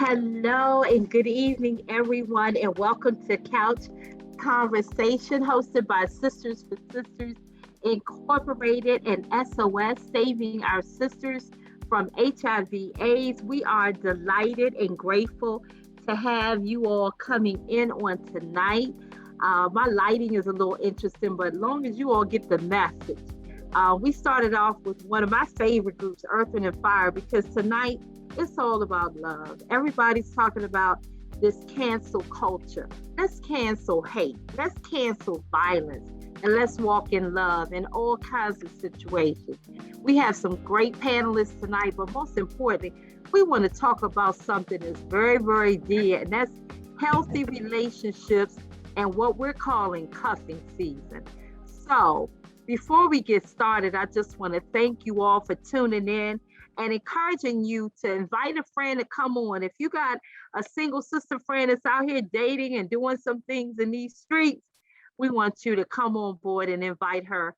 Hello and good evening, everyone, and welcome to Couch Conversation hosted by Sisters for Sisters Incorporated and SOS Saving Our Sisters from HIV/AIDS. We are delighted and grateful to have you all coming in on tonight. My lighting is a little interesting, but as long as you all get the message. We started off with one of my favorite groups, Earth and Fire, because tonight it's all about love. Everybody's talking about this cancel culture. Let's cancel hate. Let's cancel violence. And let's walk in love in all kinds of situations. We have some great panelists tonight, but most importantly, we want to talk about something that's very, very dear, and that's healthy relationships and what we're calling cuffing season. So, before we get started, I just want to thank you all for tuning in and encouraging you to invite a friend to come on. If you got a single sister friend that's out here dating and doing some things in these streets, we want you to come on board and invite her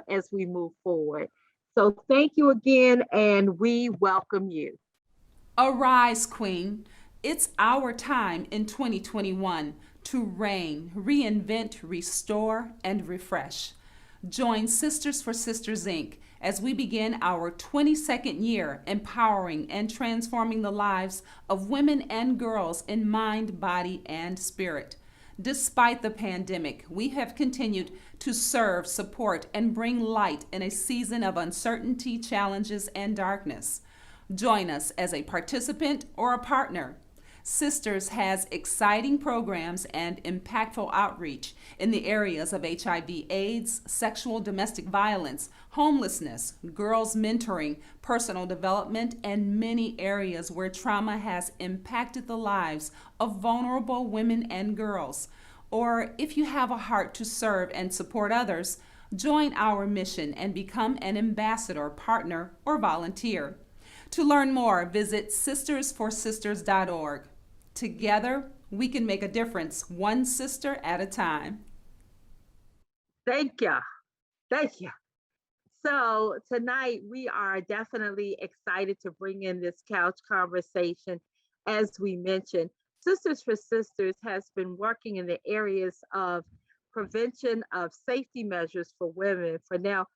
as we move forward. So thank you again, and we welcome you. Arise, Queen. It's our time in 2021 to reign, reinvent, restore, and refresh. Join Sisters for Sisters Inc. as we begin our 22nd year empowering and transforming the lives of women and girls in mind, body, and spirit. Despite the pandemic, we have continued to serve, support, and bring light in a season of uncertainty, challenges, and darkness. Join us as a participant or a partner. Sisters has exciting programs and impactful outreach in the areas of HIV/AIDS, sexual domestic violence, homelessness, girls mentoring, personal development, and many areas where trauma has impacted the lives of vulnerable women and girls. Or if you have a heart to serve and support others, join our mission and become an ambassador, partner, or volunteer. To learn more, visit sistersforsisters.org. Together, we can make a difference, one sister at a time. Thank you. Thank you. So tonight we are definitely excited to bring in this couch conversation. As we mentioned, Sisters for Sisters has been working in the areas of prevention of safety measures for women for now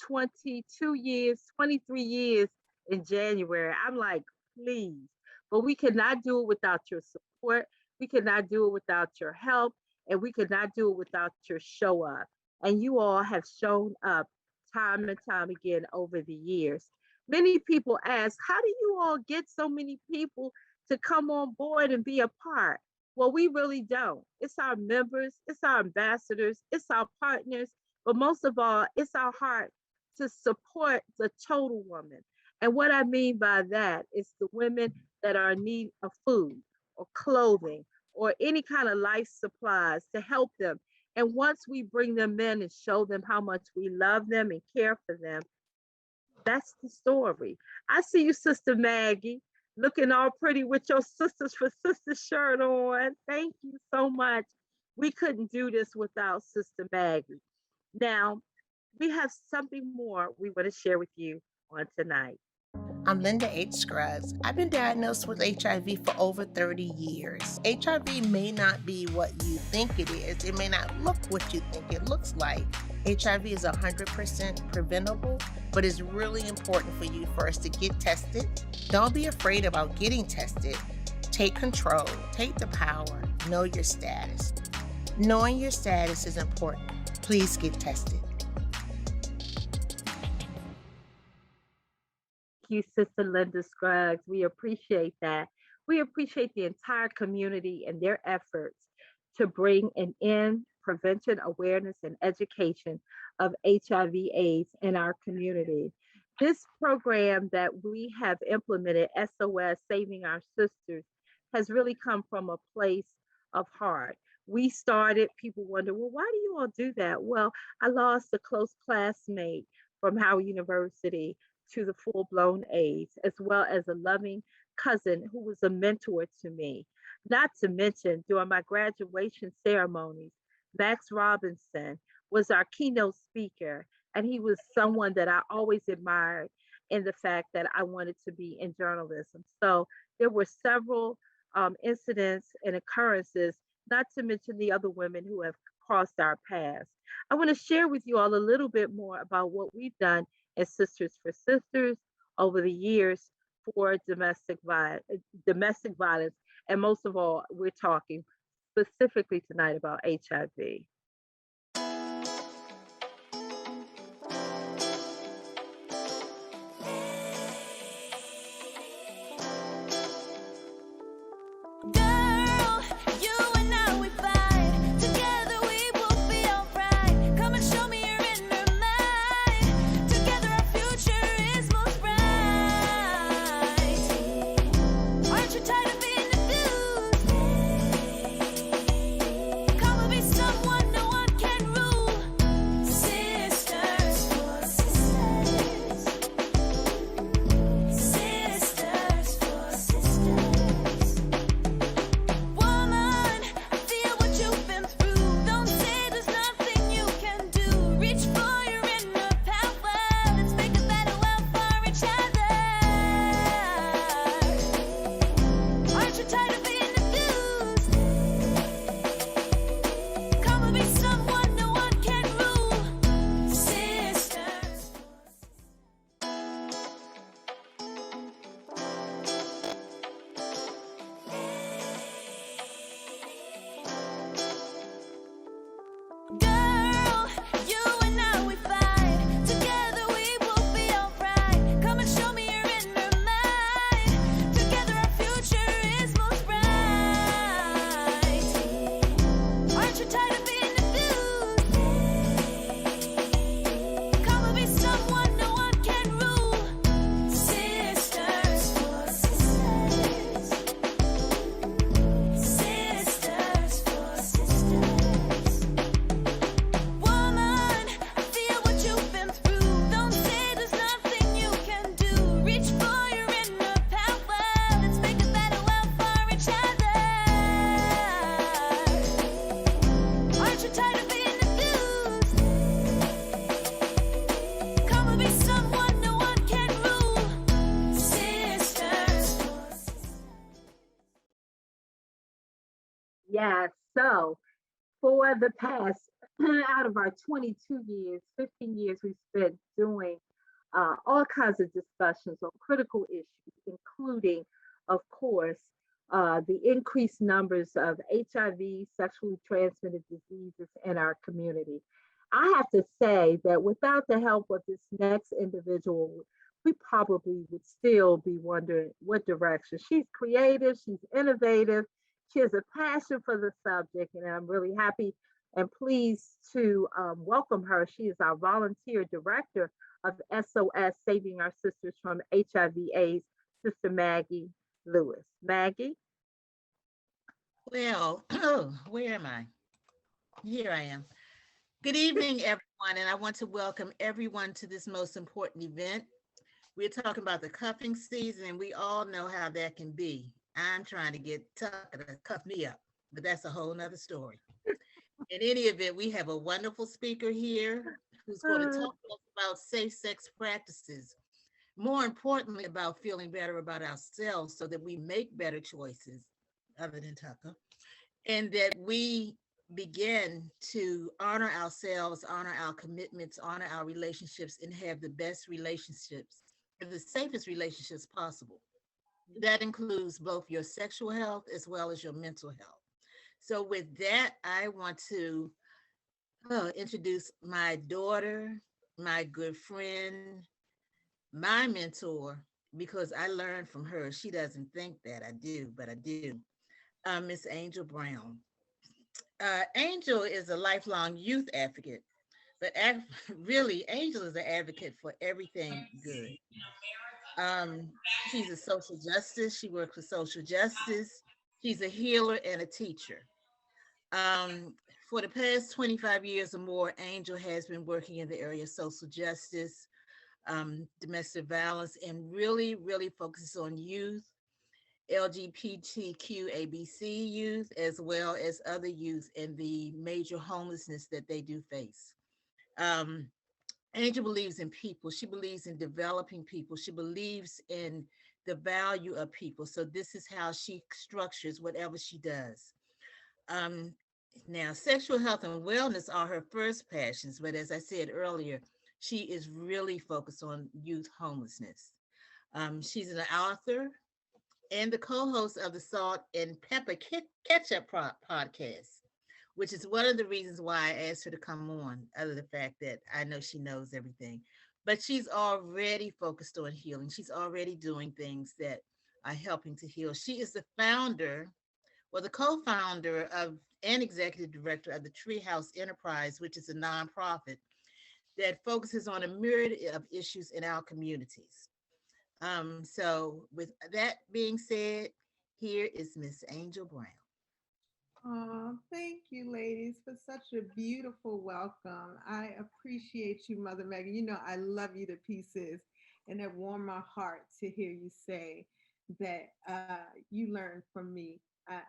22 years, 23 years in January. I'm like, please. But we cannot do it without your support. We cannot do it without your help. And we could not do it without your show up. And you all have shown up time and time again over the years. Many people ask, how do you all get so many people to come on board and be a part? Well, we really don't. It's our members, it's our ambassadors, it's our partners, but most of all, it's our heart to support the total woman. And what I mean by that is the women that are in need of food or clothing or any kind of life supplies to help them. And once we bring them in and show them how much we love them and care for them, that's the story. I see you, Sister Maggie, looking all pretty with your Sisters for Sisters shirt on. Thank you so much. We couldn't do this without Sister Maggie. Now, we have something more we want to share with you on tonight. I'm Linda H. Scruggs. I've been diagnosed with HIV for over 30 years. HIV may not be what you think it is. It may not look what you think it looks like. HIV is 100% preventable, but it's really important for you first to get tested. Don't be afraid about getting tested. Take control, take the power, know your status. Knowing your status is important. Please get tested. You, Sister Linda Scruggs. We appreciate that. We appreciate the entire community and their efforts to bring an end, prevention, awareness, and education of HIV/AIDS in our community. This program that we have implemented, SOS Saving Our Sisters, has really come from a place of heart. We started, people wonder, well, why do you all do that? Well, I lost a close classmate from Howard University to the full blown AIDS, as well as a loving cousin who was a mentor to me. Not to mention, during my graduation ceremonies, Max Robinson was our keynote speaker, and he was someone that I always admired. in the fact that I wanted to be in journalism. So there were several incidents and occurrences, not to mention the other women who have crossed our paths. I want to share with you all a little bit more about what we've done as Sisters for Sisters over the years for domestic violence, and most of all, we're talking specifically tonight about HIV. Girl, you and I, we fight. Together we will be alright. Come and show me your inner mind. Together our future is most bright. Aren't you tired of being abused? Come and be someone no one can rule. Sisters for sisters. Sisters for sisters. Woman, feel what you've been through. Don't say there's nothing you can do. Reach for your inner power. Let's make a better world for each other. Aren't you tired of being abused? Come and be someone no one can rule. Sisters. Girl, you and I, we fight. Together we will be alright. Come and show me your inner mind. Together our future is most bright. Aren't you tired of being abused? Come and be someone no one can rule. Sisters for sisters. Sisters for sisters. Woman, feel what you've been through. Don't say there's nothing you can do. Reach for your inner power. Let's make a better world for each other. Aren't you tired of being abused? Come and be someone no one can rule. Sisters for sisters. Yes. So for the past, out of our 22 years, 15 years, we've spent doing all kinds of discussions on critical issues, including, of course, the increased numbers of HIV, sexually transmitted diseases in our community. I have to say that without the help of this next individual, we probably would still be wondering what direction. She's creative, she's innovative, she has a passion for the subject, and I'm really happy and pleased to welcome her. She is our volunteer director of SOS Saving Our Sisters from HIV/AIDS, Sister Maggie Lewis. Maggie? Well, where am I? Here I am. Good evening, everyone, and I want to welcome everyone to this most important event. We're talking about the cuffing season, and we all know how that can be. I'm trying to get Tucker to cuff me up, but that's a whole nother story. In any event, we have a wonderful speaker here who's going to talk to us about safe sex practices. More importantly, about feeling better about ourselves so that we make better choices, other than Tucker, and that we begin to honor ourselves, honor our commitments, honor our relationships, and have the best relationships and the safest relationships possible. That includes both your sexual health as well as your mental health. So, with that, I want to introduce my daughter, my good friend, my mentor, because I learned from her. She doesn't think that I do, but I do. Miss Angel Brown. Angel is a lifelong youth advocate, but really, Angel is an advocate for everything good. Um, she's a social justice. She works for social justice. She's a healer and a teacher. Um, for the past 25 years or more, Angel has been working in the area of social justice, domestic violence, and really, really focuses on youth, LGBTQ ABC youth, as well as other youth and the major homelessness that they do face. Um, Angel believes in people. She believes in developing people. She believes in the value of people. So this is how she structures whatever she does. Um, Now, sexual health and wellness are her first passions, but as I said earlier, she is really focused on youth homelessness. She's an author and the co-host of the Salt and Pepper Ketchup podcast, which is one of the reasons why I asked her to come on, other than the fact that I know she knows everything. But she's already focused on healing. She's already doing things that are helping to heal. She is the founder, well, the co-founder of and executive director of the Treehouse Enterprise, which is a nonprofit that focuses on a myriad of issues in our communities. So with that being said, here is Miss Angel Brown. Oh, thank you, ladies, for such a beautiful welcome. I appreciate you, Mother Megan. You know, I love you to pieces, and it warmed my heart to hear you say that you learned from me.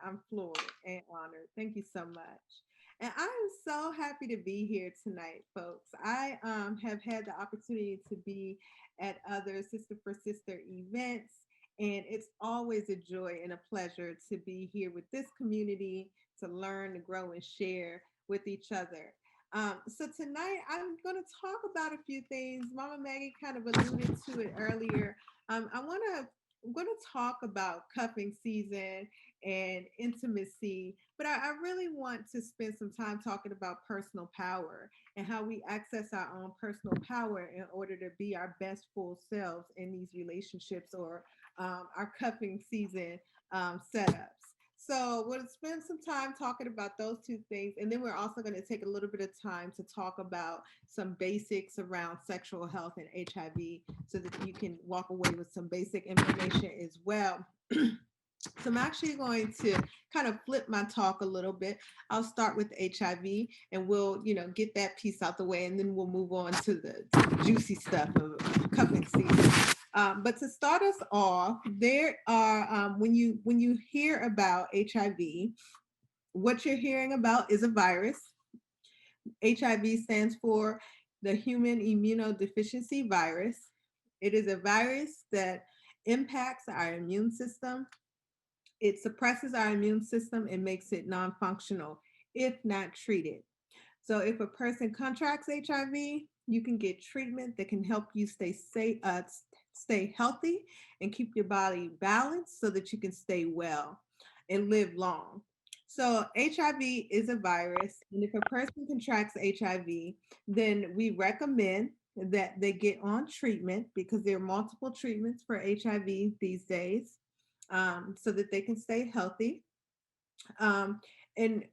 I'm floored and honored. Thank you so much. And I am so happy to be here tonight, folks. I have had the opportunity to be at other Sister for Sister events, and it's always a joy and a pleasure to be here with this community to learn, to grow, and share with each other. So tonight I'm going to talk about a few things. Mama Maggie kind of alluded to it earlier. I'm going to talk about cuffing season and intimacy, but I really want to spend some time talking about personal power and how we access our own personal power in order to be our best full selves in these relationships or our cuffing season setups. So we'll spend some time talking about those two things. And then we're also going to take a little bit of time to talk about some basics around sexual health and HIV so that you can walk away with some basic information as well. So I'm actually going to kind of flip my talk a little bit. I'll start with HIV and we'll, get that piece out the way, and then we'll move on to the juicy stuff of cuffing season. But to start us off, there are when you hear about HIV, what you're hearing about is a virus. HIV stands for the human immunodeficiency virus. It is a virus that impacts our immune system. It suppresses our immune system and makes it non-functional if not treated. So if a person contracts HIV, you can get treatment that can help you stay healthy and keep your body balanced so that you can stay well and live long. So HIV is a virus, and if a person contracts HIV, then we recommend that they get on treatment because there are multiple treatments for HIV these days, so that they can stay healthy. And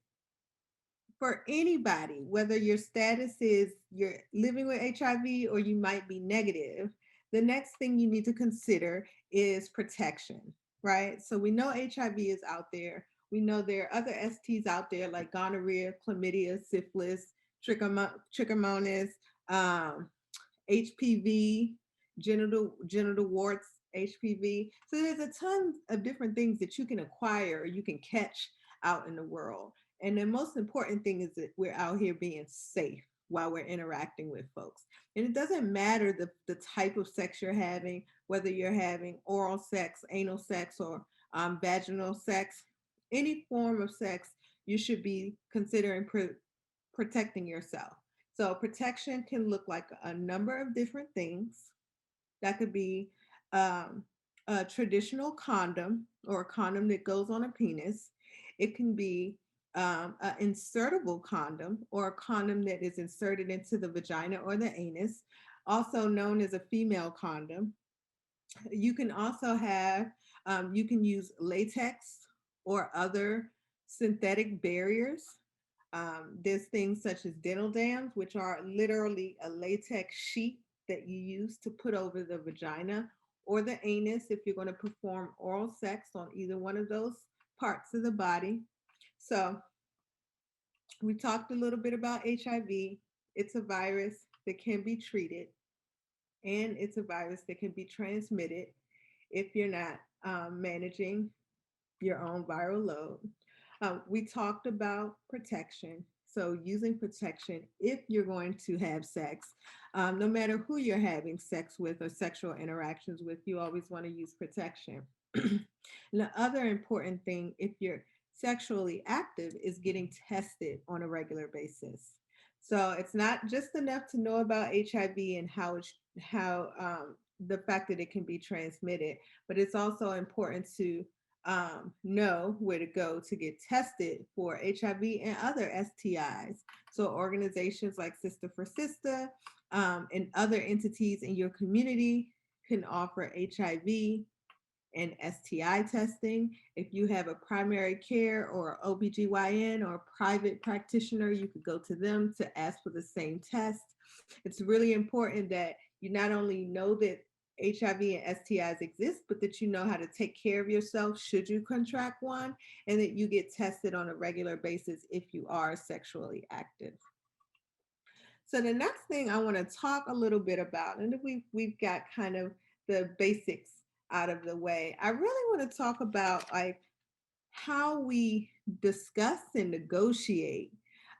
for anybody, whether your status is you're living with HIV or you might be negative, the next thing you need to consider is protection, right? So we know HIV is out there. We know there are other STs out there like gonorrhea, chlamydia, syphilis, trichomonas, HPV, genital warts, HPV. So there's a ton of different things that you can acquire or you can catch out in the world. And the most important thing is that we're out here being safe while we're interacting with folks. And it doesn't matter the type of sex you're having, whether you're having oral sex, anal sex, or vaginal sex, any form of sex, you should be considering protecting yourself. So protection can look like a number of different things. That could be a traditional condom or a condom that goes on a penis. It can be an insertable condom or a condom that is inserted into the vagina or the anus, also known as a female condom. You can also have, you can use latex or other synthetic barriers. There's things such as dental dams, which are literally a latex sheet that you use to put over the vagina or the anus if you're going to perform oral sex on either one of those parts of the body. So we talked a little bit about HIV. It's a virus that can be treated, and it's a virus that can be transmitted if you're not managing your own viral load. We talked about protection. So using protection if you're going to have sex, no matter who you're having sex with or sexual interactions with, you always want to use protection. And the other important thing, if you're sexually active, is getting tested on a regular basis. So it's not just enough to know about HIV and how the fact that it can be transmitted, but it's also important to know where to go to get tested for HIV and other STIs. So organizations like Sister for Sister and other entities in your community can offer HIV and STI testing. If you have a primary care or OBGYN or private practitioner, you could go to them to ask for the same test. It's really important that you not only know that HIV and STIs exist, but that you know how to take care of yourself should you contract one, and that you get tested on a regular basis if you are sexually active. So the next thing I want to talk a little bit about, and we've got kind of the basics out of the way, I really want to talk about like how we discuss and negotiate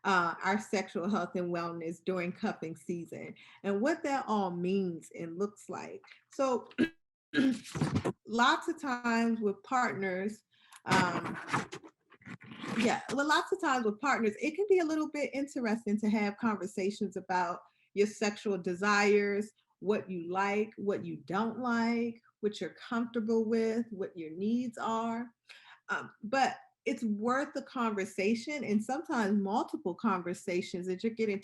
our sexual health and wellness during cuffing season and what that all means and looks like. So lots of times with partners, lots of times with partners, it can be a little bit interesting to have conversations about your sexual desires, what you like, what you don't like, what you're comfortable with, what your needs are. But it's worth the conversation, and sometimes multiple conversations that you're getting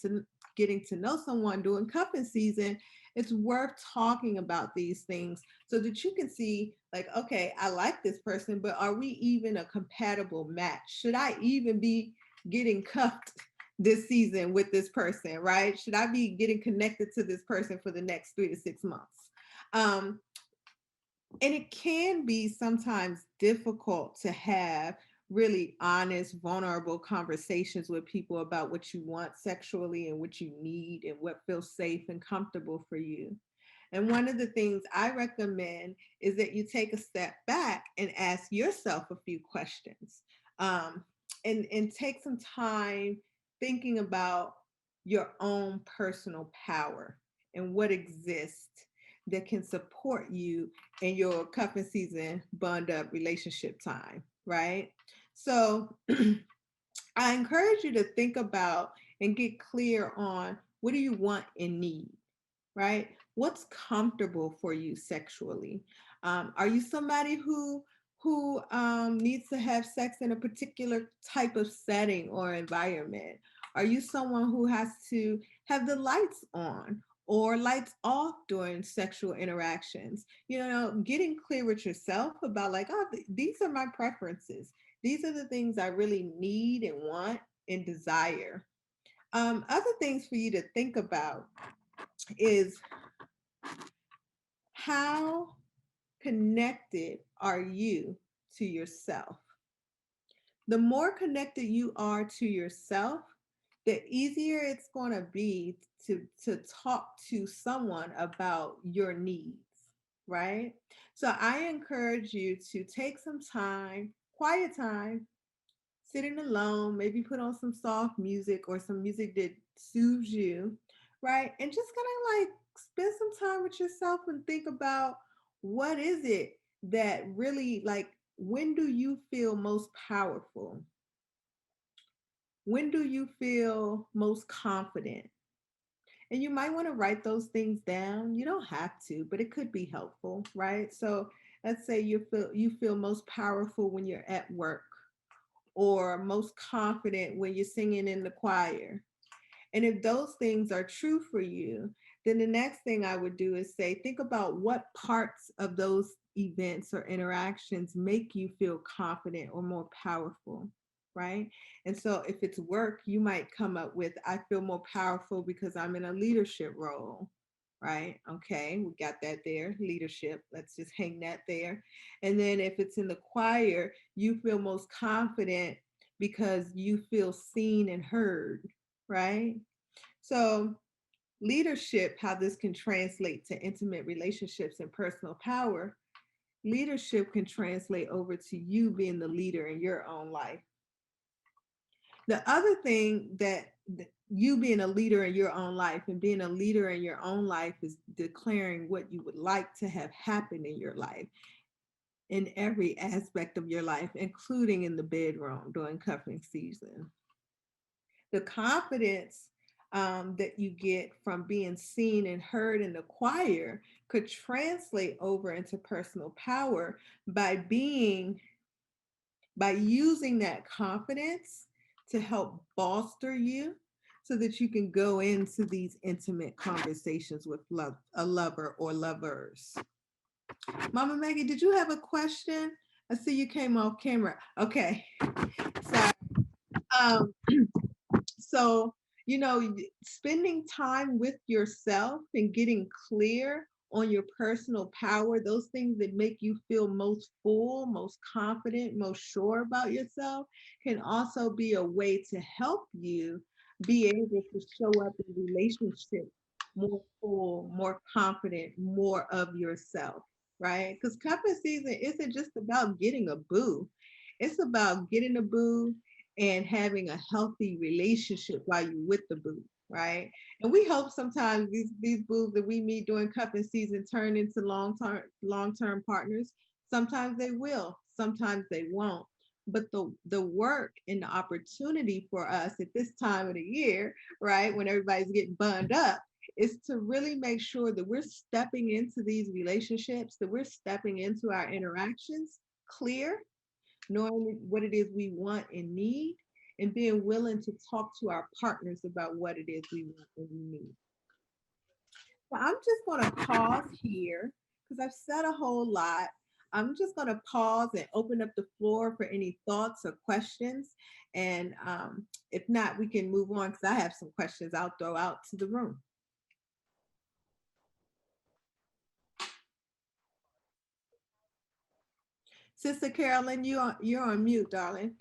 to know someone during cuffing season. It's worth talking about these things so that you can see, like, okay, I like this person, but are we even a compatible match? Should I even be getting cuffed this season with this person, right? Should I be getting connected to this person for the next 3 to 6 months? And it can be sometimes difficult to have really honest, vulnerable conversations with people about what you want sexually and what you need and what feels safe and comfortable for you. And one of the things I recommend is that you take a step back and ask yourself a few questions, and take some time thinking about your own personal power and what exists that can support you in your cuffing season bond up relationship time, right? So I encourage you to think about and get clear on, what do you want and need, right? What's comfortable for you sexually? Are you somebody who needs to have sex in a particular type of setting or environment? Are you someone who has to have the lights on or lights off during sexual interactions? You know, getting clear with yourself about like, oh, these are my preferences. These are the things I really need and want and desire. Other things for you to think about is, how connected are you to yourself? The more connected you are to yourself, the easier it's going to be to talk to someone about your needs, right? So I encourage you to take some time, quiet time, sitting alone, maybe put on some soft music or some music that soothes you, right? And just kind of like spend some time with yourself and think about, what is it that really, like, when do you feel most powerful? When do you feel most confident? And you might want to write those things down. You don't have to, but it could be helpful, right? So let's say you feel most powerful when you're at work, or most confident when you're singing in the choir. And if those things are true for you, then the next thing I would do is say, think about what parts of those events or interactions make you feel confident or more powerful, right? And so if it's work, you might come up with, I feel more powerful because I'm in a leadership role, right? Okay, we got that there, leadership. Let's just hang that there. And then if it's in the choir, you feel most confident because you feel seen and heard, right? So leadership, how this can translate to intimate relationships and personal power, leadership can translate over to you being the leader in your own life. The other thing that you being a leader in your own life, and being a leader in your own life is declaring what you would like to have happen in your life, in every aspect of your life, including in the bedroom during cuffing season. The confidence that you get from being seen and heard in the choir could translate over into personal power by using that confidence to help bolster you so that you can go into these intimate conversations with a lover or lovers. Mama Maggie, did you have a question? I see you came off camera. Okay. So, um, so spending time with yourself and getting clear on your personal power, those things that make you feel most full, most confident, most sure about yourself, can also be a way to help you be able to show up in relationships more full, more confident, more of yourself, right? Because cuffing season isn't just about getting a boo. It's about getting a boo and having a healthy relationship while you're with the boo, right? And we hope sometimes these boos that we meet during cuffing season turn into long-term partners. Sometimes they will, sometimes they won't. But the work and the opportunity for us at this time of the year, right, when everybody's getting bunned up, is to really make sure that we're stepping into these relationships, that we're stepping into our interactions clear, knowing what it is we want and need, and being willing to talk to our partners about what it is we want and we need. So I'm just going to pause here because I've said a whole lot. I'm just going to pause and open up the floor for any thoughts or questions. And if not, we can move on because I have some questions I'll throw out to the room. Sister Carolyn, you're on mute, darling.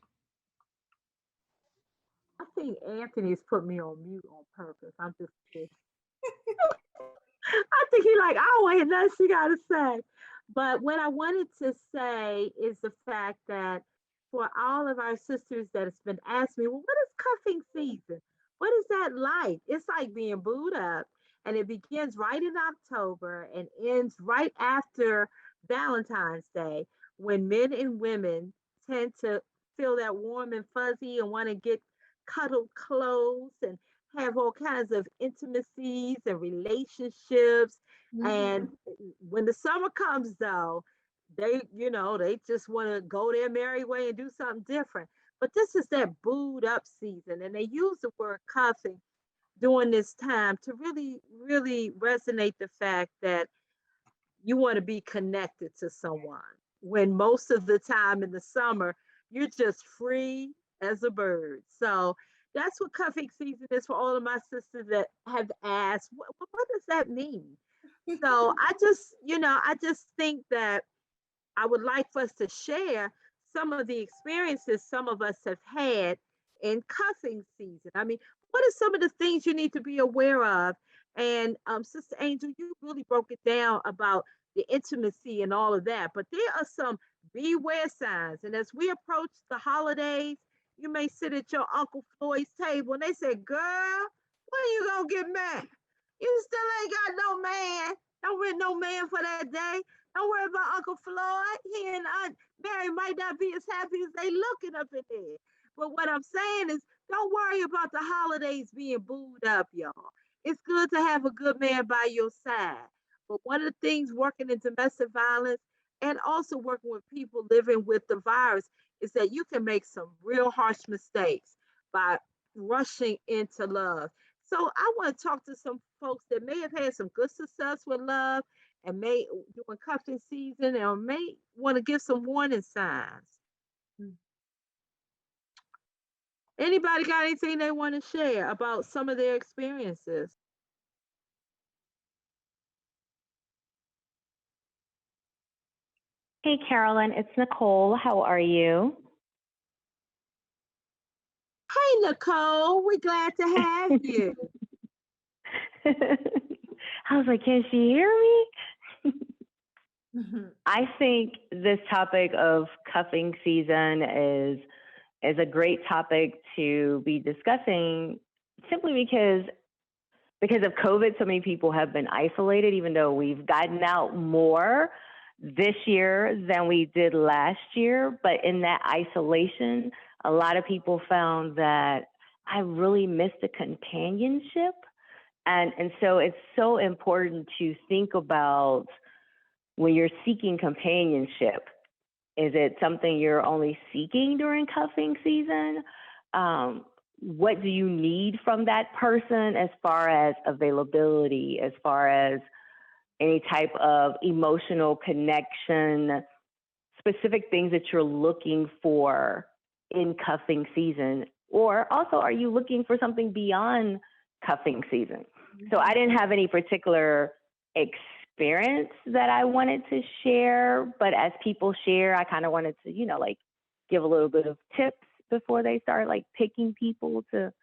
I think Anthony's put me on mute on purpose. I'm just kidding. I think he like, I don't want to hear nothing she got to say. But what I wanted to say is the fact that for all of our sisters that has been asking me, well, what is cuffing season? What is that like? It's like being booed up, and it begins right in October and ends right after Valentine's Day, when men and women tend to feel that warm and fuzzy and want to get cuddled close and have all kinds of intimacies and relationships. And when the summer comes, though, they just want to go their merry way and do something different. But this is that booed up season, and they use the word cuffing during this time to really, really resonate the fact that you want to be connected to someone. When most of the time in the summer, you're just free as a bird. So that's what cuffing season is for all of my sisters that have asked, what does that mean? So I just think that I would like for us to share some of the experiences some of us have had in cuffing season. I mean, what are some of the things you need to be aware of? And Sister Angel, you really broke it down about the intimacy and all of that. But there are some beware signs. And as we approach the holidays, you may sit at your Uncle Floyd's table and they say, girl, when you gonna get married? You still ain't got no man. Don't want no man for that day. Don't worry about Uncle Floyd. He and Aunt Mary might not be as happy as they looking up in there. But what I'm saying is, don't worry about the holidays being booed up, y'all. It's good to have a good man by your side. But one of the things working in domestic violence and also working with people living with the virus is that you can make some real harsh mistakes by rushing into love. So I want to talk to some folks that may have had some good success with love and may doing cuffing season or may want to give some warning signs. Anybody got anything they want to share about some of their experiences? Hey, Carolyn, it's Nicole. How are you? Hey, Nicole, we're glad to have you. I was like, can she hear me? I think this topic of cuffing season is is a great topic to be discussing simply because of COVID, so many people have been isolated, even though we've gotten out more this year than we did last year. But in that isolation, a lot of people found that I really missed the companionship. And so it's so important to think about when you're seeking companionship. Is it something you're only seeking during cuffing season? What do you need from that person as far as availability, as far as any type of emotional connection, specific things that you're looking for in cuffing season? Or also, are you looking for something beyond cuffing season? So I didn't have any particular experience that I wanted to share, but as people share, I kind of wanted to, like give a little bit of tips before they start like picking people to,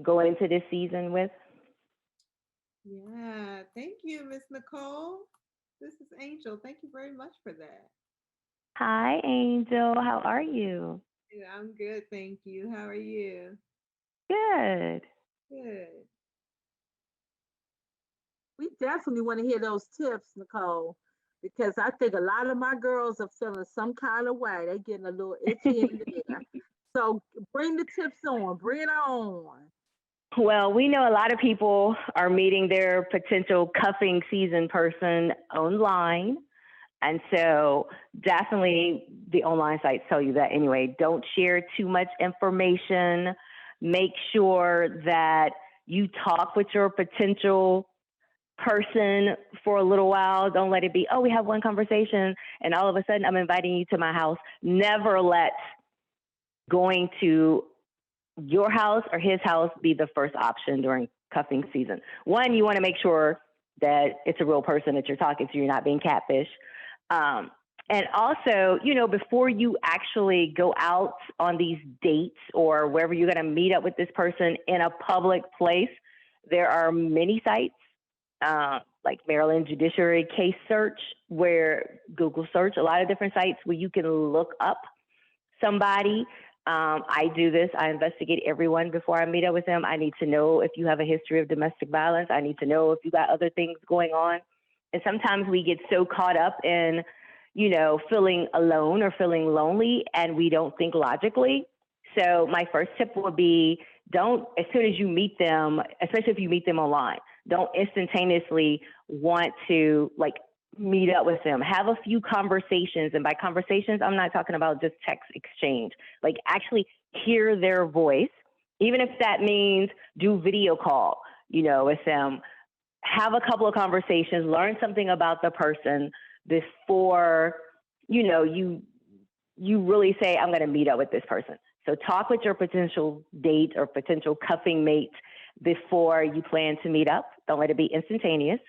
go into this season with. Yeah, thank you, Miss Nicole. This is Angel. Thank you very much for that. Hi, Angel. How are you? Yeah, I'm good, thank you. How are you? Good. Good. We definitely want to hear those tips, Nicole, because I think a lot of my girls are feeling some kind of way. They're getting a little itchy in there. So bring the tips on, bring it on. Well, we know a lot of people are meeting their potential cuffing season person online. And so definitely the online sites tell you that anyway. Don't share too much information. Make sure that you talk with your potential person for a little while. Don't let it be, oh, we have one conversation and all of a sudden I'm inviting you to my house. Never let going to your house or his house be the first option during cuffing season. One, you want to make sure that it's a real person that you're talking to, you're not being catfish. And also, before you actually go out on these dates or wherever you're going to meet up with this person in a public place, there are many sites like Maryland Judiciary Case Search, where Google search, a lot of different sites where you can look up somebody. I do this. I investigate everyone before I meet up with them. I need to know if you have a history of domestic violence. I need to know if you got other things going on. And sometimes we get so caught up in, feeling alone or feeling lonely, and we don't think logically. So my first tip would be, don't, as soon as you meet them, especially if you meet them online, don't instantaneously want to meet up with them. Have a few conversations. And by conversations, I'm not talking about just text exchange. Actually hear their voice, even if that means do video call, with them. Have a couple of conversations, learn something about the person before, you really say, I'm going to meet up with this person. So talk with your potential date or potential cuffing mate before you plan to meet up. Don't let it be instantaneous.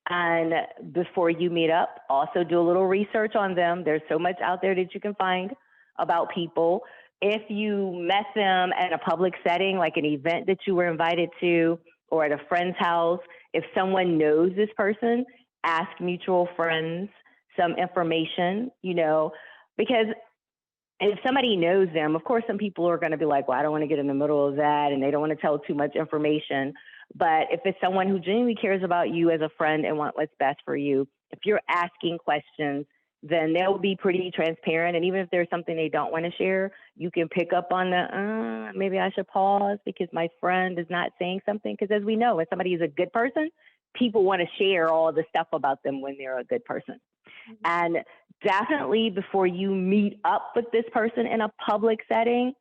And before you meet up, also do a little research on them. There's so much out there that you can find about people. If you met them at a public setting, like an event that you were invited to, or at a friend's house, if someone knows this person, ask mutual friends some information, because if somebody knows them, of course, some people are going to be like, well, I don't want to get in the middle of that, and they don't want to tell too much information. But if it's someone who genuinely cares about you as a friend and want what's best for you, if you're asking questions, then they'll be pretty transparent. And even if there's something they don't want to share, you can pick up on the, maybe I should pause because my friend is not saying something. Because as we know, when somebody is a good person, people want to share all the stuff about them when they're a good person. And definitely before you meet up with this person in a public setting,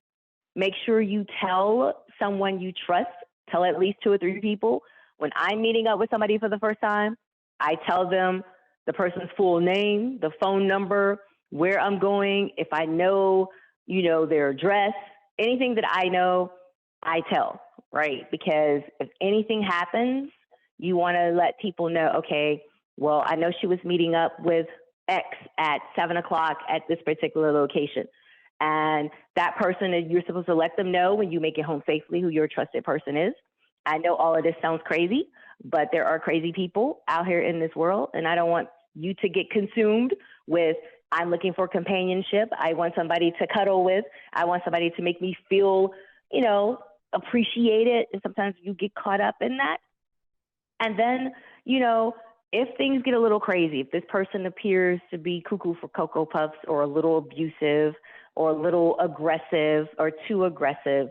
make sure you tell someone you trust. Tell at least 2 or 3 people. When I'm meeting up with somebody for the first time, I tell them the person's full name, the phone number, where I'm going. If I know, their address, anything that I know, I tell, right? Because if anything happens, you want to let people know, okay, well, I know she was meeting up with X at 7:00 at this particular location. And that person, you're supposed to let them know when you make it home safely who your trusted person is. I know all of this sounds crazy, but there are crazy people out here in this world. And I don't want you to get consumed with, I'm looking for companionship. I want somebody to cuddle with. I want somebody to make me feel, appreciated. And sometimes you get caught up in that. And then, if things get a little crazy, if this person appears to be cuckoo for Cocoa Puffs or a little abusive or a little aggressive or too aggressive,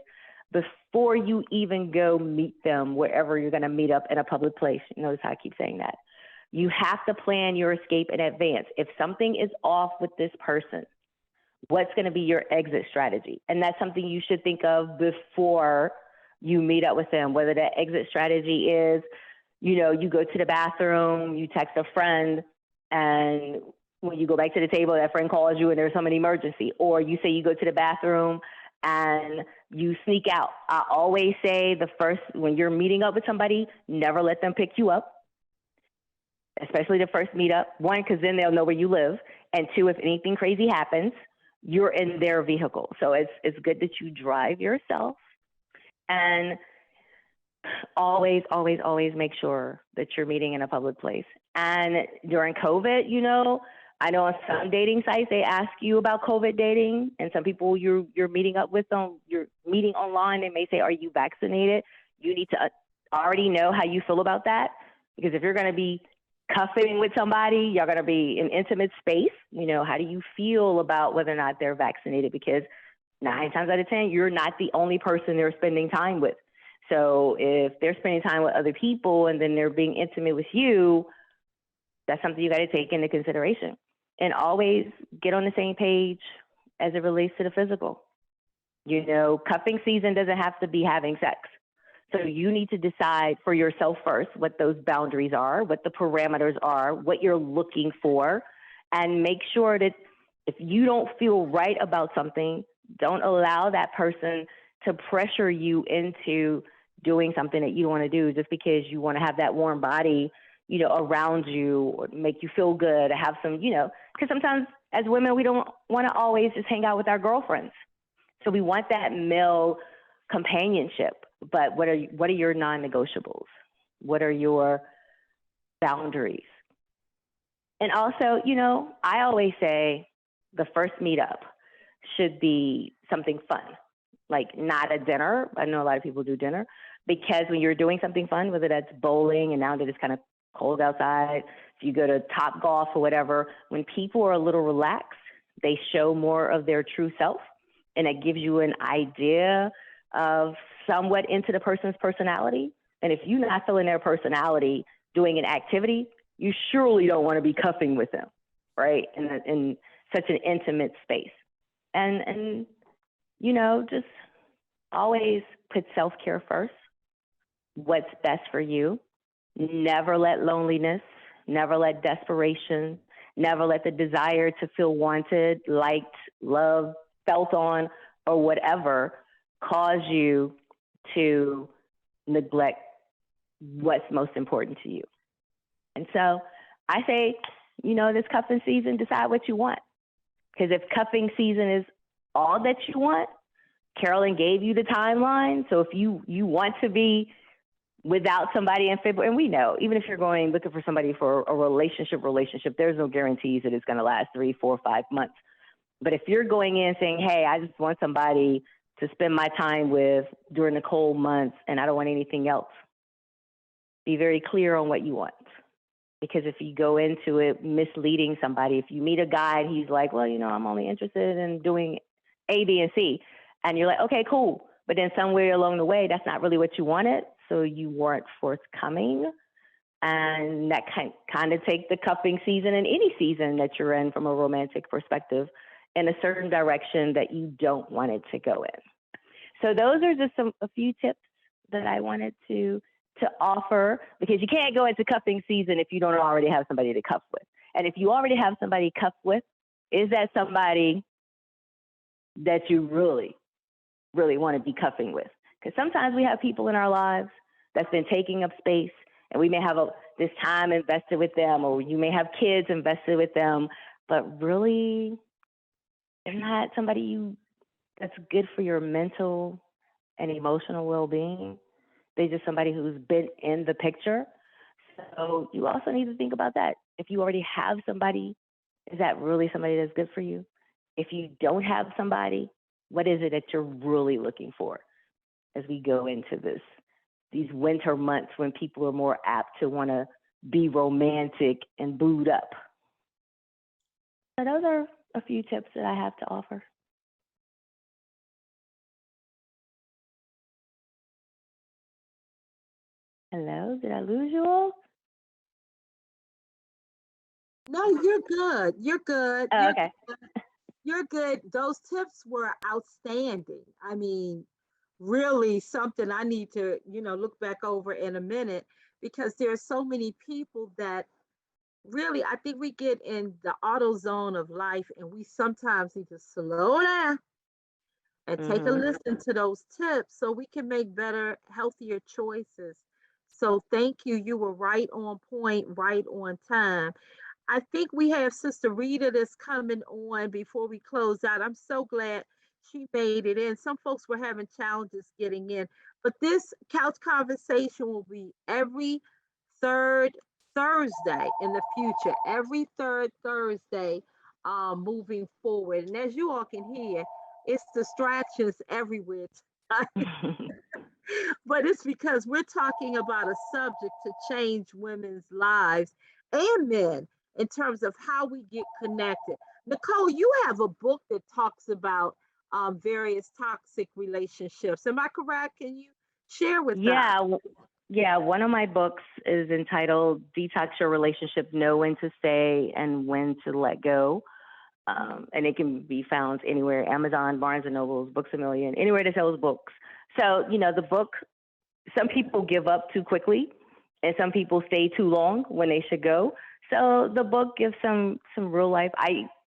before you even go meet them wherever you're going to meet up in a public place, notice how I keep saying that, you have to plan your escape in advance. If something is off with this person, what's going to be your exit strategy? And that's something you should think of before you meet up with them, whether that exit strategy is, you go to the bathroom, you text a friend, and when you go back to the table, that friend calls you and there's some emergency. Or you say you go to the bathroom and you sneak out. I always say when you're meeting up with somebody, never let them pick you up, especially the first meetup. One, because then they'll know where you live. And two, if anything crazy happens, you're in their vehicle. So it's good that you drive yourself. And always, always, always make sure that you're meeting in a public place. And during COVID, I know on some dating sites, they ask you about COVID dating. And some people you're meeting up with you're meeting online, they may say, are you vaccinated? You need to already know how you feel about that. Because if you're going to be cuffing with somebody, you're going to be in intimate space. How do you feel about whether or not they're vaccinated? Because 9 times out of 10, you're not the only person they're spending time with. So if they're spending time with other people and then they're being intimate with you, that's something you got to take into consideration. And always get on the same page as it relates to the physical. Cuffing season doesn't have to be having sex. So you need to decide for yourself first what those boundaries are, what the parameters are, what you're looking for, and make sure that if you don't feel right about something, don't allow that person to pressure you into doing something that you don't want to do just because you want to have that warm body, around you, or make you feel good, or have some, because sometimes as women, we don't want to always just hang out with our girlfriends. So we want that male companionship. But what are your non-negotiables? What are your boundaries? And also, I always say the first meetup should be something fun, like not a dinner. I know a lot of people do dinner, because when you're doing something fun, whether that's bowling, and now that it's kind of cold outside, if you go to Top Golf or whatever, when people are a little relaxed, they show more of their true self, and it gives you an idea of somewhat into the person's personality. And if you're not feeling their personality doing an activity, you surely don't want to be cuffing with them, right? In such an intimate space. And just always put self-care first. What's best for you. Never let loneliness, never let desperation, never let the desire to feel wanted, liked, loved, felt on, or whatever cause you to neglect what's most important to you. And so I say, this cuffing season, decide what you want. Because if cuffing season is all that you want, Carolyn gave you the timeline. So if you want to be without somebody in February, and we know, even if you're looking for somebody for a relationship, there's no guarantees that it's going to last 3, 4, 5 months. But if you're going in saying, hey, I just want somebody to spend my time with during the cold months and I don't want anything else, be very clear on what you want. Because if you go into it misleading somebody, if you meet a guy and he's like, well, I'm only interested in doing A, B, and C, and you're like, okay, cool. But then somewhere along the way, that's not really what you wanted. So you weren't forthcoming. And that kind of take the cuffing season and any season that you're in from a romantic perspective in a certain direction that you don't want it to go in. So those are just a few tips that I wanted to offer, because you can't go into cuffing season if you don't already have somebody to cuff with. And if you already have somebody to cuff with, is that somebody that you really, really want to be cuffing with? Because sometimes we have people in our lives that's been taking up space, and we may have this time invested with them, or you may have kids invested with them, but really they're not somebody that's good for your mental and emotional well-being. They're just somebody who's been in the picture. So you also need to think about that. If you already have somebody Is that really somebody that's good for you? If you don't have somebody, what is it that you're really looking for as we go into these winter months when people are more apt to want to be romantic and booed up? So those are a few tips that I have to offer. Hello, did I lose you all? No, you're good. You're good. Oh, okay. You're good. Those tips were outstanding. I mean, really something I need to, look back over in a minute, because there's so many people that really, I think we get in the auto zone of life and we sometimes need to slow down and take a Mm-hmm. listen to those tips so we can make better, healthier choices. So thank you. You were right on point, right on time. I think we have Sister Rita that's coming on before we close out. I'm so glad she made it in. Some folks were having challenges getting in, but this couch conversation will be every third Thursday in the future, every third Thursday, moving forward. And as you all can hear, it's distractions everywhere. But it's because we're talking about a subject to change women's lives and men in terms of how we get connected. Nicole, you have a book that talks about various toxic relationships. Am I correct? Can you share with us? Yeah, one of my books is entitled Detox Your Relationship, Know When to Stay and When to Let Go. And it can be found anywhere, Amazon, Barnes & Nobles, Books A Million, anywhere that sells books. So, the book, some people give up too quickly and some people stay too long when they should go. So the book gives some real life.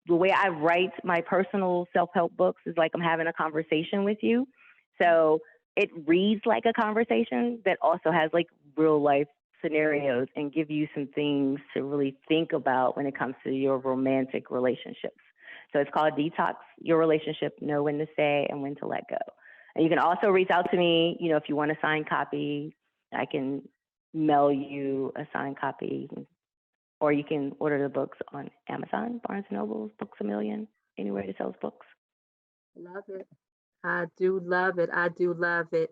The way I write my personal self-help books is like I'm having a conversation with you. So it reads like a conversation that also has like real life scenarios and give you some things to really think about when it comes to your romantic relationships. So it's called Detox Your Relationship, Know When to Stay and When to Let Go. And you can also reach out to me, if you want a signed copy, I can mail you a signed copy, or you can order the books on Amazon, Barnes & Nobles, Books A Million, anywhere that sells books. Love it. I do love it. I do love it.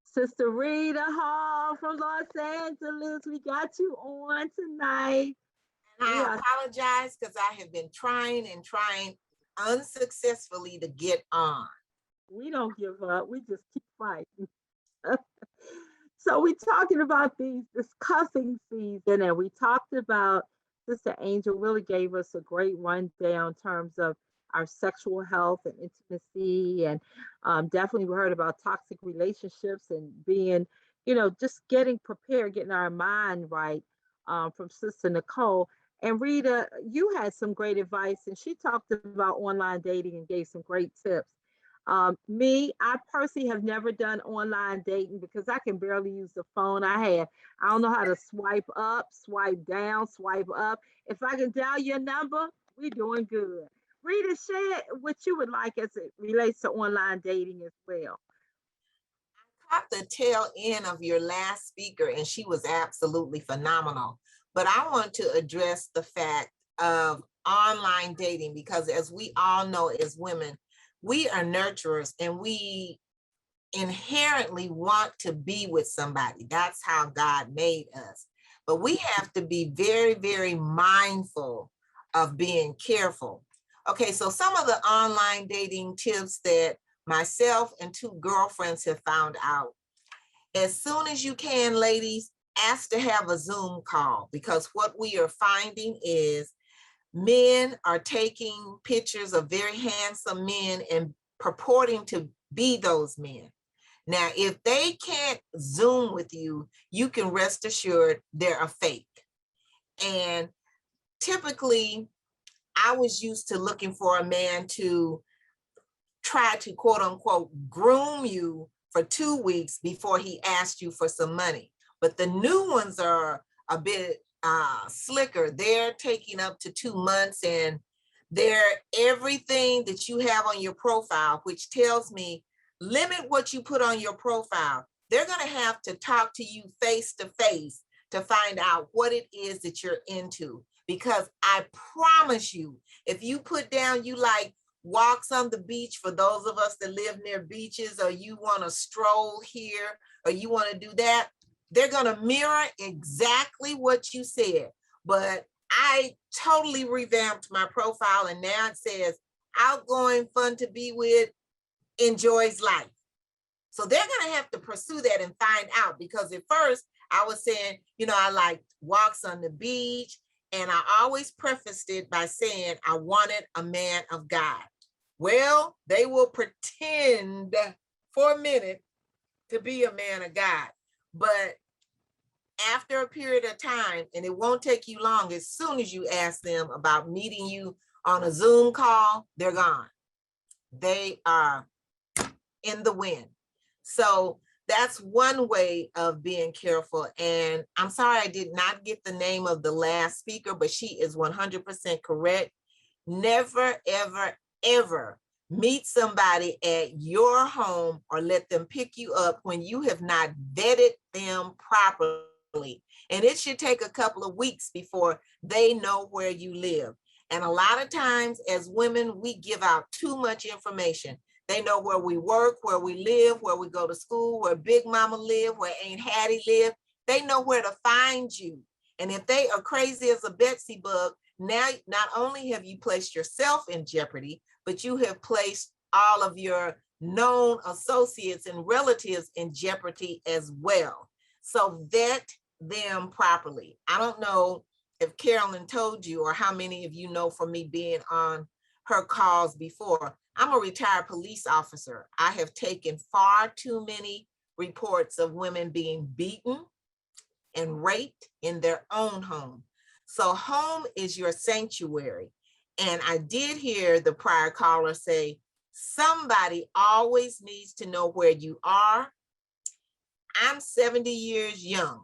Sister Rita Hall from Los Angeles, we got you on tonight. And I Yeah. apologize because I have been trying unsuccessfully to get on. We don't give up. We just keep fighting. So we're talking about this cuffing season, and we talked about, Sister Angel really gave us a great rundown in terms of our sexual health and intimacy, and definitely we heard about toxic relationships and being, just getting prepared, getting our mind right, from Sister Nicole. And Rita, you had some great advice, and she talked about online dating and gave some great tips. I personally have never done online dating because I can barely use the phone I don't know how to swipe up, swipe down, swipe up. If I can dial your number, we're doing good. Rita, share what you would like as it relates to online dating as well. Caught the tail end of your last speaker, and she was absolutely phenomenal. But I want to address the fact of online dating because, as we all know, as women, we are nurturers and we inherently want to be with somebody. That's how God made us. But we have to be very, very mindful of being careful. Okay, so some of the online dating tips that myself and two girlfriends have found out. As soon as you can, ladies, ask to have a Zoom call, because what we are finding is men are taking pictures of very handsome men and purporting to be those men. Now, if they can't Zoom with you, you can rest assured they're a fake. And typically, I was used to looking for a man to try to quote unquote groom you for 2 weeks before he asked you for some money. But the new ones are a bit slicker. They're taking up to 2 months, and they're everything that you have on your profile, which tells me limit what you put on your profile. They're going to have to talk to you face to face to find out what it is that you're into. because I promise you, if you put down, you like walks on the beach, for those of us that live near beaches, or you want to stroll here, or you want to do that, they're going to mirror exactly what you said. But I totally revamped my profile, and now it says outgoing, fun to be with, enjoys life. So they're going to have to pursue that and find out, because at first I was saying, you know, I like walks on the beach, and I always prefaced it by saying I wanted a man of God. Well, they will pretend for a minute to be a man of God, but after a period of time, and it won't take you long, as soon as you ask them about meeting you on a Zoom call, they're gone. They are in the wind. So that's one way of being careful. And I'm sorry I did not get the name of the last speaker, but she is 100% correct. Never, ever, ever meet somebody at your home or let them pick you up when you have not vetted them properly. And it should take a couple of weeks before they know where you live. And a lot of times as women, we give out too much information. They know where we work, where we live, where we go to school, where Big Mama live, where Aunt Hattie live. They know where to find you. And if they are crazy as a Betsy bug, now not only have you placed yourself in jeopardy, but you have placed all of your known associates and relatives in jeopardy as well. So vet them properly. I don't know if Carolyn told you, or how many of you know from me being on her calls before. I'm a retired police officer. I have taken far too many reports of women being beaten and raped in their own home. So home is your sanctuary. And I did hear the prior caller say, somebody always needs to know where you are. I'm 70 years young.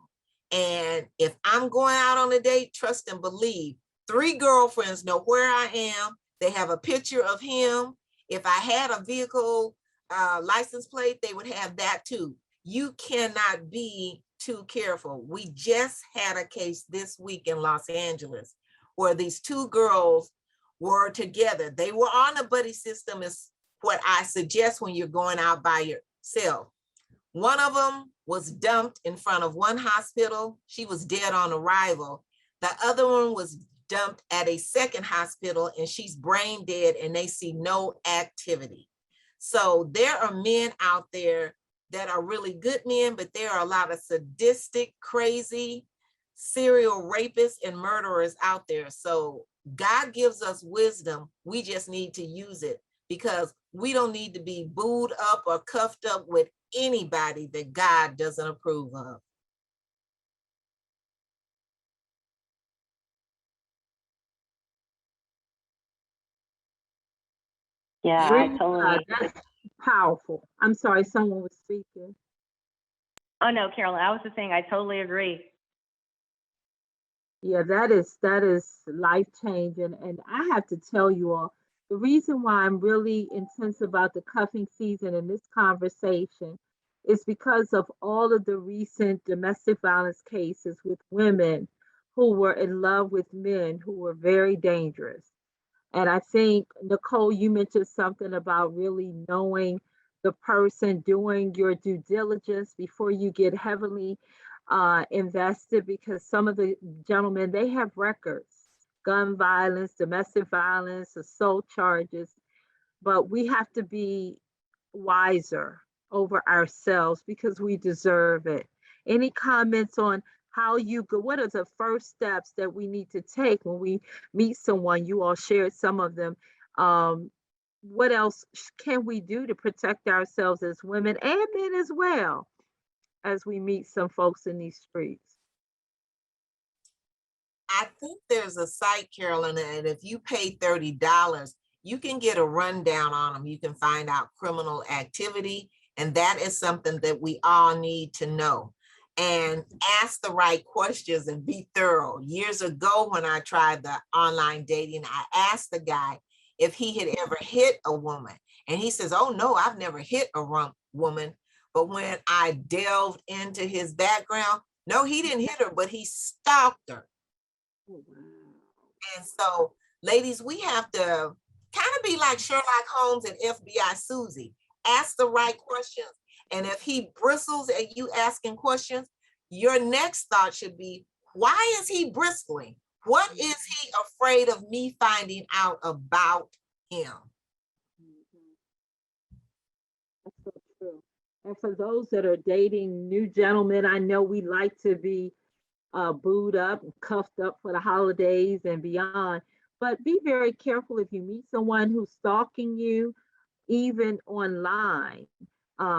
And if I'm going out on a date, trust and believe, 3 girlfriends know where I am. They have a picture of him. If I had a vehicle license plate, they would have that too. You cannot be too careful. We just had a case this week in Los Angeles where these 2 girls were together. They were on a buddy system, is what I suggest when you're going out by yourself. One of them was dumped in front of one hospital. She was dead on arrival. The other one was dumped at a second hospital, and she's brain dead, and they see no activity. So there are men out there that are really good men, but there are a lot of sadistic, crazy, serial rapists and murderers out there. So God gives us wisdom. We just need to use it, because we don't need to be booed up or cuffed up with anybody that God doesn't approve of. Yeah, I Really, totally. that's powerful. I'm sorry, someone was speaking. Oh no, Carolyn, I was just saying I totally agree. Yeah, that is life changing. And I have to tell you all, the reason why I'm really intense about the cuffing season in this conversation is because of all of the recent domestic violence cases with women who were in love with men who were very dangerous. And I think, Nicole, you mentioned something about really knowing the person, doing your due diligence before you get heavily invested, because some of the gentlemen, they have records, gun violence, domestic violence, assault charges, but we have to be wiser over ourselves because we deserve it. Any comments on how you go? What are the first steps that we need to take when we meet someone? You all shared some of them. Um, what else can we do to protect ourselves as women and men as well as we meet some folks in these streets? I think there's a site, Carolyn, and if you pay $30, you can get a rundown on them. You can find out criminal activity, and that is something that we all need to know. And ask the right questions and be thorough. Years ago, when I tried the online dating, I asked the guy if he had ever hit a woman. And he says, oh no, I've never hit a woman. But when I delved into his background, no, he didn't hit her, but he stalked her. Oh, wow. And so, ladies, we have to kind of be like Sherlock Holmes and FBI Susie. Ask the right questions. And if he bristles at you asking questions, your next thought should be, why is he bristling? What is he afraid of me finding out about him? That's so true. And for those that are dating new gentlemen, I know we like to be booed up and cuffed up for the holidays and beyond. But be very careful if you meet someone who's stalking you, even online,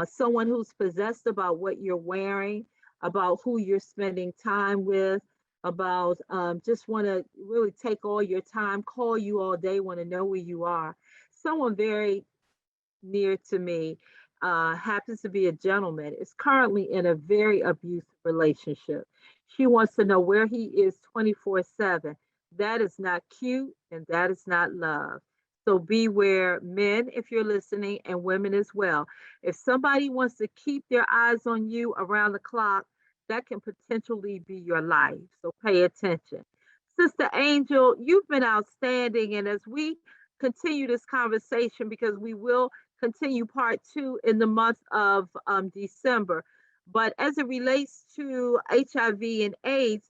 someone who's possessed about what you're wearing, about who you're spending time with, about just want to really take all your time, call you all day, want to know where you are. Someone very near to me happens to be a gentleman, is currently in a very abusive relationship. She wants to know where he is 24/7. That is not cute and that is not love. So beware, men, if you're listening, and women as well. If somebody wants to keep their eyes on you around the clock, that can potentially be your life. So pay attention. Sister Angel, you've been outstanding. And as we continue this conversation, because we will continue part two in the month of December. But as it relates to HIV and AIDS,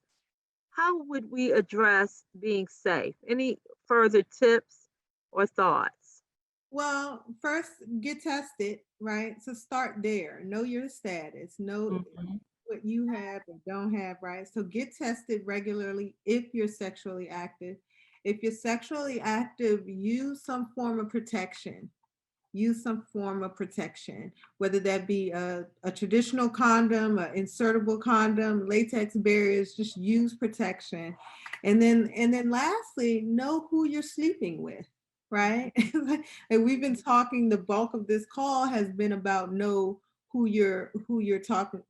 how would we address being safe? Any further tips or thoughts? Well, first get tested, right? So start there. Know your status. Know Mhm. what you have and don't have, right? So get tested regularly if you're sexually active. If you're sexually active, use some form of protection. Use some form of protection, whether that be a traditional condom, an insertable condom, latex barriers, just use protection. And then lastly, know who you're sleeping with, right? And we've been talking, the bulk of this call has been about know who you're talking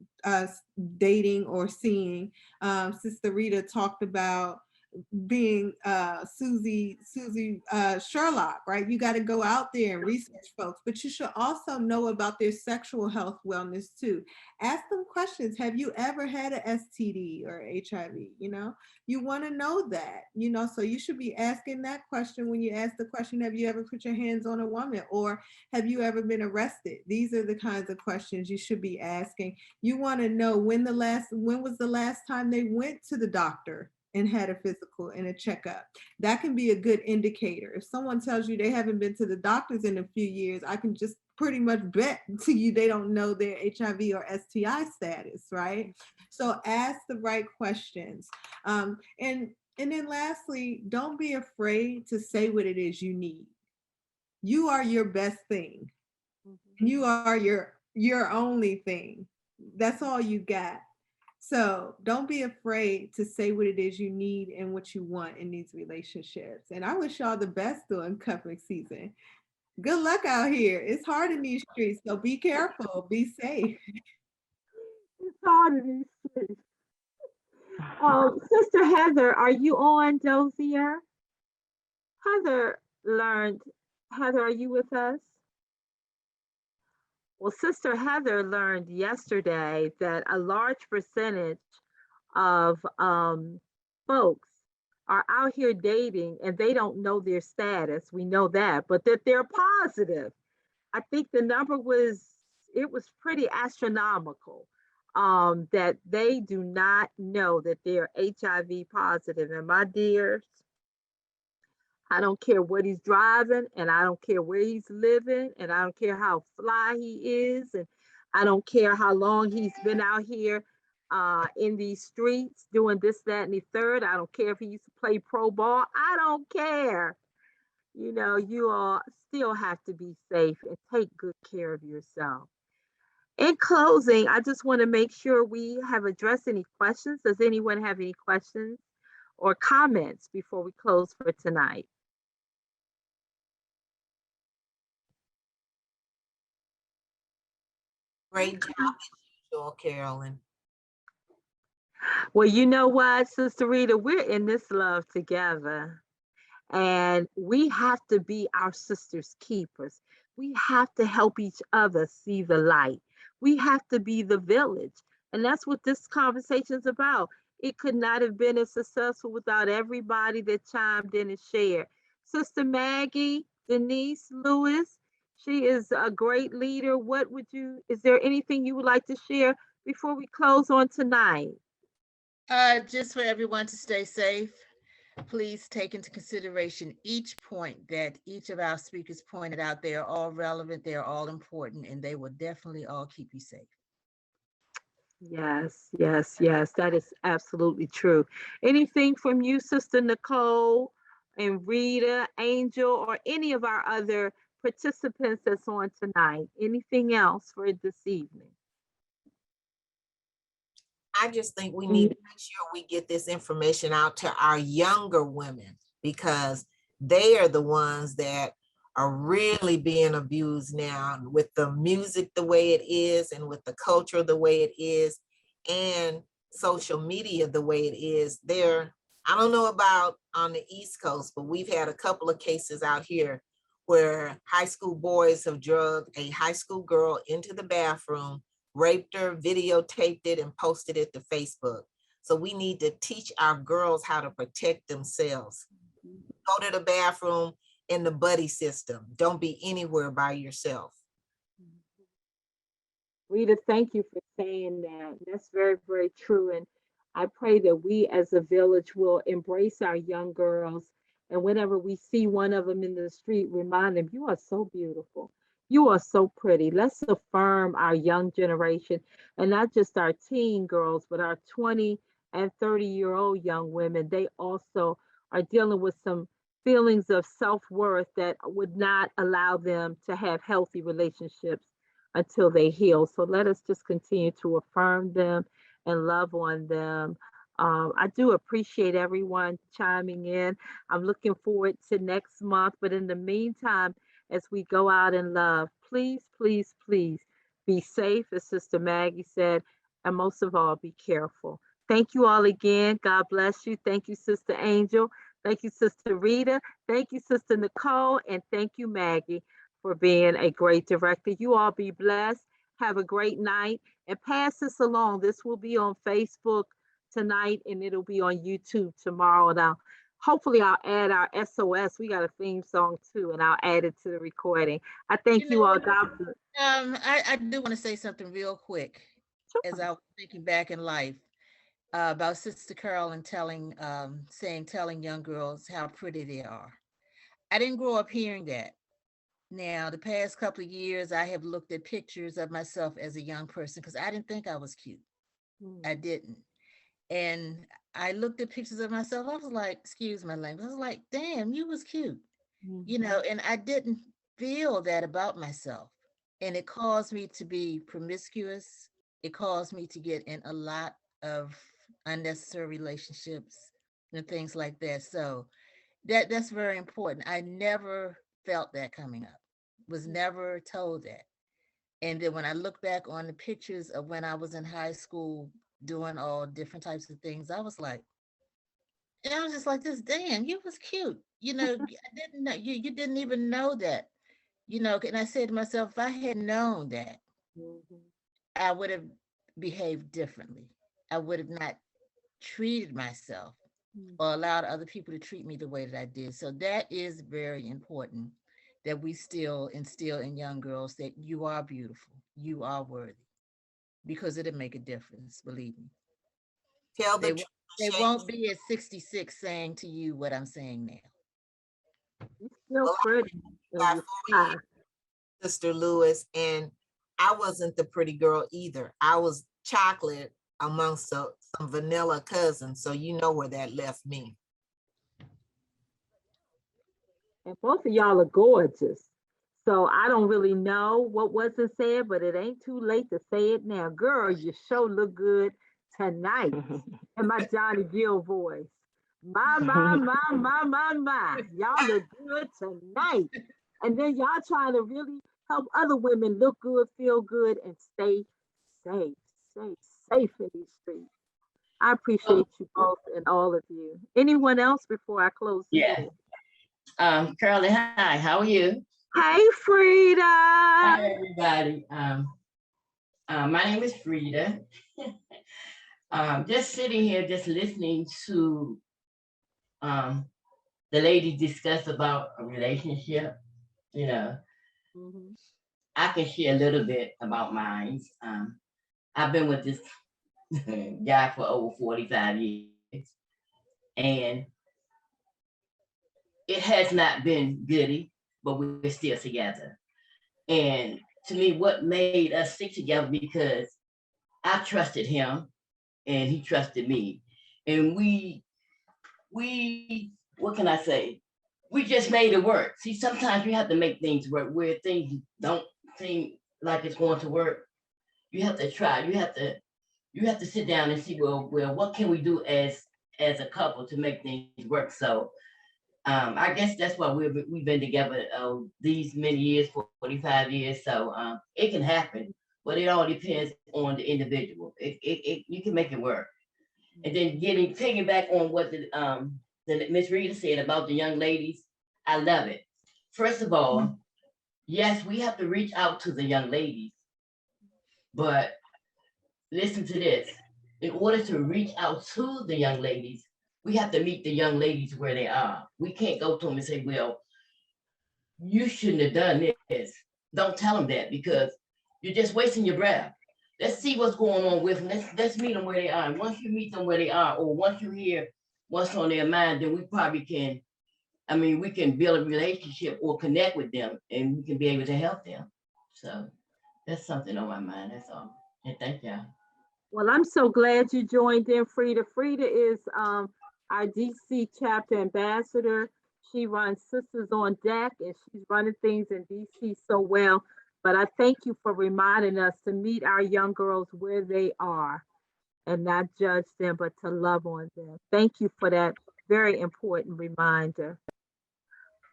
dating or seeing. Sister Rita talked about being Susie Sherlock, right? You got to go out there and research folks, but you should also know about their sexual health wellness too. Ask them questions. Have you ever had an STD or HIV? You want to know that, so you should be asking that question when you ask the question, have you ever put your hands on a woman, or have you ever been arrested? These are the kinds of questions you should be asking. You want to know when was the last time they went to the doctor and had a physical and a checkup. That can be a good indicator. If someone tells you they haven't been to the doctors in a few years, I can just pretty much bet to you they don't know their HIV or STI status, right? So ask the right questions. And then lastly, don't be afraid to say what it is you need. You are your best thing. You are your only thing. That's all you got. So don't be afraid to say what it is you need and what you want in these relationships. And I wish y'all the best during cuffing season. Good luck out here. It's hard in these streets, so be careful, be safe. It's hard to be sweet. Sister Heather, are you on, Dozier? Heather learned. Heather, are you with us? Well, Sister Heather learned yesterday that a large percentage of folks are out here dating and they don't know their status. We know that, but that they're positive. I think the number was pretty astronomical. That they do not know that they're HIV positive. And my dears, I don't care what he's driving, and I don't care where he's living, and I don't care how fly he is, and I don't care how long he's been out here in these streets doing this, that, and the third. I don't care if he used to play pro ball. I don't care. You all still have to be safe and take good care of yourself. In closing, I just want to make sure we have addressed any questions. Does anyone have any questions or comments before we close for tonight? Great job as usual, Carolyn. Well, you know what, Sister Rita, we're in this love together. And we have to be our sisters' keepers. We have to help each other see the light. We have to be the village. And that's what this conversation is about. It could not have been as successful without everybody that chimed in and shared. Sister Maggie, Denise Lewis, she is a great leader. Is there anything you would like to share before we close on tonight? Just for everyone to stay safe, please take into consideration each point that each of our speakers pointed out. They are all relevant, they are all important, and they will definitely all keep you safe. Yes, yes, yes. That is absolutely true. Anything from you, Sister Nicole and Rita, Angel, or any of our other participants that's on tonight? Anything else for this evening? I just think we need to make sure we get this information out to our younger women, because they are the ones that are really being abused now with the music the way it is, and with the culture the way it is, and social media the way it is. I don't know about on the East Coast, but we've had a couple of cases out here where high school boys have drugged a high school girl into the bathroom, raped her, videotaped it, and posted it to Facebook. So we need to teach our girls how to protect themselves. Go to the bathroom in the buddy system. Don't be anywhere by yourself. Rita, thank you for saying that. That's very, very true. And I pray that we as a village will embrace our young girls. And whenever we see one of them in the street, remind them, you are so beautiful. You are so pretty. Let's affirm our young generation, and not just our teen girls, but our 20 and 30-year-old young women. They also are dealing with some feelings of self worth that would not allow them to have healthy relationships until they heal. So let us just continue to affirm them and love on them. I do appreciate everyone chiming in. I'm looking forward to next month. But in the meantime, as we go out in love, please, please, please be safe, as Sister Maggie said, and most of all, be careful. Thank you all again. God bless you. Thank you, Sister Angel. Thank you, Sister Rita. Thank you, Sister Nicole. And thank you, Maggie, for being a great director. You all be blessed. Have a great night and pass this along. This will be on Facebook tonight, and it'll be on YouTube tomorrow. Now, hopefully, I'll add our SOS. We got a theme song too, and I'll add it to the recording. I thank You you know, all. God bless. I do want to say something real quick as I was thinking back in life about Sister Carol and telling young girls how pretty they are. I didn't grow up hearing that. Now, the past couple of years, I have looked at pictures of myself as a young person because I didn't think I was cute. I didn't. And I looked at pictures of myself. I was like, excuse my language. I was like, damn, you was cute. And I didn't feel that about myself. And it caused me to be promiscuous. It caused me to get in a lot of unnecessary relationships and things like that. So that's very important. I never felt that coming up, was never told that. And then when I look back on the pictures of when I was in high school doing all different types of things, I was like, and I was just like this, damn, you was cute. I didn't know you didn't even know that. And I said to myself, if I had known that, I would have behaved differently. I would have not treated myself or allowed other people to treat me the way that I did. So that is very important, that we still instill in young girls that you are beautiful, you are worthy, because it'll make a difference, believe me. Tell the They, truth. they won't be at 66 saying to you what I'm saying now. You're still Well, pretty. I And got you're 4 fine. years, Sister Lewis, and I wasn't the pretty girl either. I was chocolate amongst some vanilla cousins. So you know where that left me. And both of y'all are gorgeous. So I don't really know what wasn't said, but it ain't too late to say it now. Girl, you sure look good tonight. In my Johnny Gill voice. My. Y'all look good tonight. And then y'all trying to really help other women look good, feel good, and stay safe, safe, safe in these streets. I appreciate you both and all of you. Anyone else before I close the Yeah. door? Curly, hi, how are you? Hey, Frida. Hi, everybody. My name is Frida. Just sitting here, just listening to um, the ladies discuss about a relationship, you know, Mhm. I can share a little bit about mine. I've been with this guy for over 45 years, and it has not been goody, but we're still together. And to me, what made us stick together because I trusted him and he trusted me. And we what can I say? We just made it work. See, sometimes you have to make things work where things don't seem like it's going to work. You have to try. You have to sit down and see, well, what can we do as a couple to make things work? So I guess that's why we've been together these many years, 45 years. So it can happen, but it all depends on the individual. You can make it work. And then taking back on what the Miss Rita said about the young ladies, I love it. First of all, yes, we have to reach out to the young ladies, but listen to this. In order to reach out to the young ladies, we have to meet the young ladies where they are. We can't go to them and say, well, you shouldn't have done this. Don't tell them that because you're just wasting your breath. Let's see what's going on with them. Let's meet them where they are. And once you meet them where they are, or once you hear what's on their mind, then we probably can, we can build a relationship or connect with them and we can be able to help them. So that's something on my mind. That's all. And thank y'all. Well, I'm so glad you joined in, Frida. Frida is our DC chapter ambassador. She runs Sisters on Deck, and she's running things in DC so well. But I thank you for reminding us to meet our young girls where they are and not judge them, but to love on them. Thank you for that very important reminder.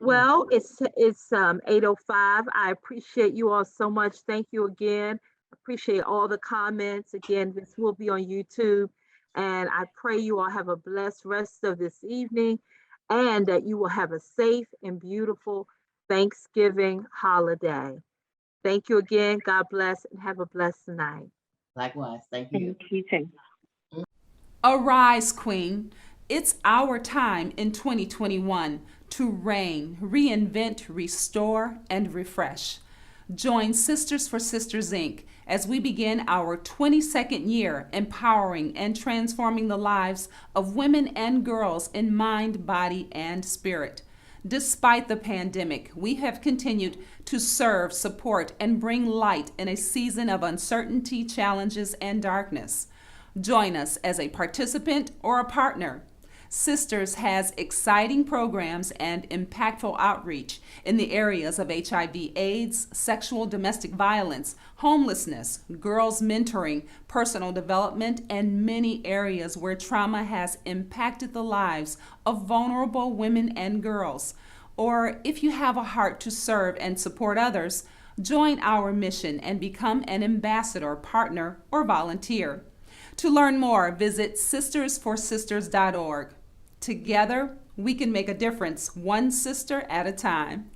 Well, it's 8:05. I appreciate you all so much. Thank you again. Appreciate all the comments. Again, this will be on YouTube. And I pray you all have a blessed rest of this evening and that you will have a safe and beautiful Thanksgiving holiday. Thank you again. God bless and have a blessed night. Likewise. Thank you. Thank you too. Arise, Queen. It's our time in 2021 to reign, reinvent, restore, and refresh. Join Sisters for Sisters Inc. as we begin our 22nd year empowering and transforming the lives of women and girls in mind, body, and spirit. Despite the pandemic, we have continued to serve, support, and bring light in a season of uncertainty, challenges, and darkness. Join us as a participant or a partner. Sisters has exciting programs and impactful outreach in the areas of HIV/AIDS, sexual domestic violence, homelessness, girls mentoring, personal development, and many areas where trauma has impacted the lives of vulnerable women and girls. Or if you have a heart to serve and support others, join our mission and become an ambassador, partner, or volunteer. To learn more, visit sistersforsisters.org. Together, we can make a difference, one sister at a time.